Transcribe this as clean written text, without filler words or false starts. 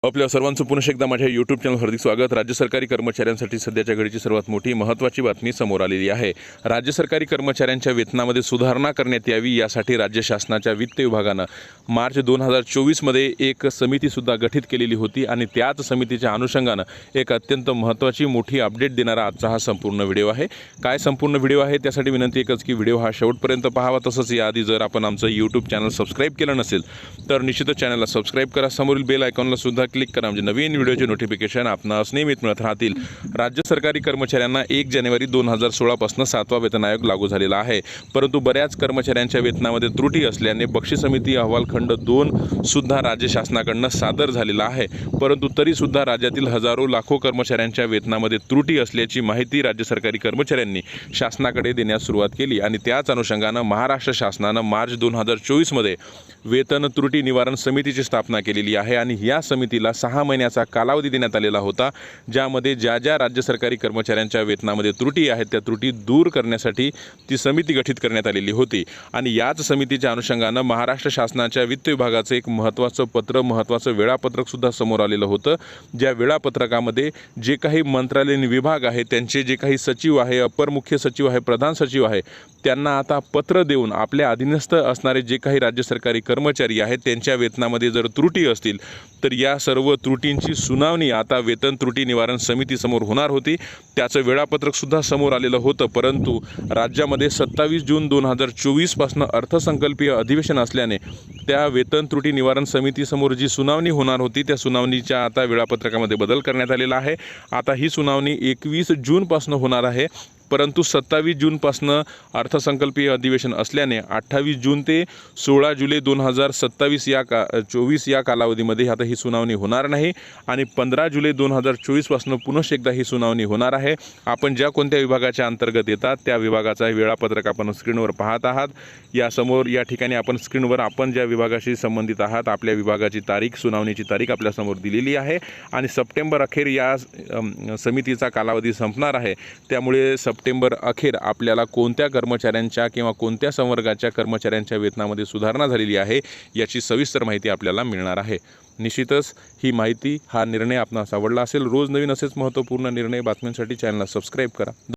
आपल्या सर्वांचं पुन्हा एकदा माझ्या यूट्यूब चॅनल हार्दिक स्वागत। राज्य सरकारी कर्मचाऱ्यांसाठी सध्याच्या घडीची सर्वात मोठी महत्त्वाची बातमी समोर आलेली आहे। राज्य सरकारी कर्मचाऱ्यांच्या वेतनामध्ये सुधारणा करण्यात यावी यासाठी राज्य शासनाच्या वित्त विभागानं मार्च 2024 मध्ये एक समितीसुद्धा गठीत केलेली होती आणि त्याच समितीच्या अनुषंगानं एक अत्यंत महत्त्वाची मोठी अपडेट देणारा आजचा हा संपूर्ण व्हिडिओ आहे। काय संपूर्ण व्हिडिओ आहे त्यासाठी विनंती एकच की व्हिडिओ हा शेवटपर्यंत पाहावा। तसंच याआधी जर आपण आमचं यूट्यूब चॅनल सबस्क्राईब केलं नसेल तर निश्चितच चॅनलला सबस्क्राईब करा, समोरील बेल आयकॉनला सुद्धा क्लिक करा म्हणजे नवीन व्हिडिओचे नोटिफिकेशन आपणास नियमित मिळत राहतील। राज्य सरकारी कर्मचाऱ्यांना 1 जानेवारी 2016 पासून 7वा वेतन आयोग लागू झालेला आहे, परंतु बऱ्याच कर्मचाऱ्यांच्या वेतनामध्ये त्रुटी असल्याने बक्षी समिती अहवाल खंड 2 सुद्धा राज्य शासनाकडून सादर झालेला आहे। परंतु तरी सुद्धा राज्यातील हजारो लाखो कर्मचाऱ्यांच्या वेतनामध्ये त्रुटी असल्याची माहिती राज्य सरकारी कर्मचाऱ्यांनी शासनाकडे देण्यास सुरुवात केली आणि त्याच अनुषंगाने महाराष्ट्र शासनाने मार्च 2024 मध्ये वेतन त्रुटी निवारण समितीची स्थापना केलेली आहे आणि या समितीला 6 महिन्याचा कालावधी देण्यात आलेला होता, ज्यामध्ये ज्या राज्य सरकारी कर्मचाऱ्यांच्या वेतनामध्ये त्रुटी आहेत त्या त्रुटी दूर करण्यासाठी ती समिती गठीत करण्यात आलेली होती। आणि याच समितीच्या अनुषंगाने महाराष्ट्र शासनाच्या वित्त विभागाचं एक महत्त्वाचं वेळापत्रक सुद्धा समोर आलेलं होतं। ज्या वेळापत्रकामध्ये जे काही मंत्रालयीन विभाग आहे त्यांचे जे काही सचिव आहे, अपर मुख्य सचिव आहे, प्रधान सचिव आहे, त्यांना आता पत्र देऊन आपल्या अधीनस्थ असणारे जे काही राज्य सरकारी कर्मचारी आहेत त्यांच्या वेतनामध्ये जर त्रुटी असतील तर या सर्व त्रुटींची सुनावणी आता वेतन त्रुटी निवारण समितीसमोर होणार होती। त्याचं वेळापत्रक सुद्धा समोर आलेलं होतं, परंतु राज्यामध्ये 27 जून 2024 पासून अर्थसंकल्पीय अधिवेशन असल्याने त्या वेतन त्रुटी निवारण समितीसमोर जी सुनावणी होणार होती त्या सुनावणीच्या आता वेळापत्रकामध्ये बदल करण्यात आलेला आहे। आता ही सुनावणी 21 जून पासून होणार आहे, परंतु 27 जूनपासून अर्थसंकल्पीय अधिवेशन असल्याने 28 जून ते 16 जुलै 2024 या कालावधीमध्ये आता ही सुनावणी होणार नाही आणि 15 जुलै 2024 पासून पुन्हा एकदा ही सुनावणी होणार आहे। आपण ज्या कोणत्या विभागाच्या अंतर्गत येतात त्या विभागाचा वेळापत्रक आपण स्क्रीनवर पाहत आहात। या ठिकाणी आपण स्क्रीनवर आपण ज्या विभागाशी संबंधित आहात आपल्या विभागाची तारीख, सुनावणीची तारीख आपल्यासमोर दिलेली आहे आणि सप्टेंबर अखेर या समितीचा कालावधी संपणार आहे। त्यामुळे सप्टेंबर अखेर आपल्याला कोणत्या कर्मचाऱ्यांच्या किंवा कोणत्या संवर्गाच्या कर्मचाऱ्यांच्या वेतनामध्ये सुधारणा झालेली आहे याची सविस्तर माहिती आपल्याला मिळणार आहे। निश्चितच ही माहिती, हा निर्णय आपणास आवडला असेल। रोज नवीन असेच महत्त्वपूर्ण निर्णय बातम्यांसाठी चॅनलला सबस्क्राईब करा।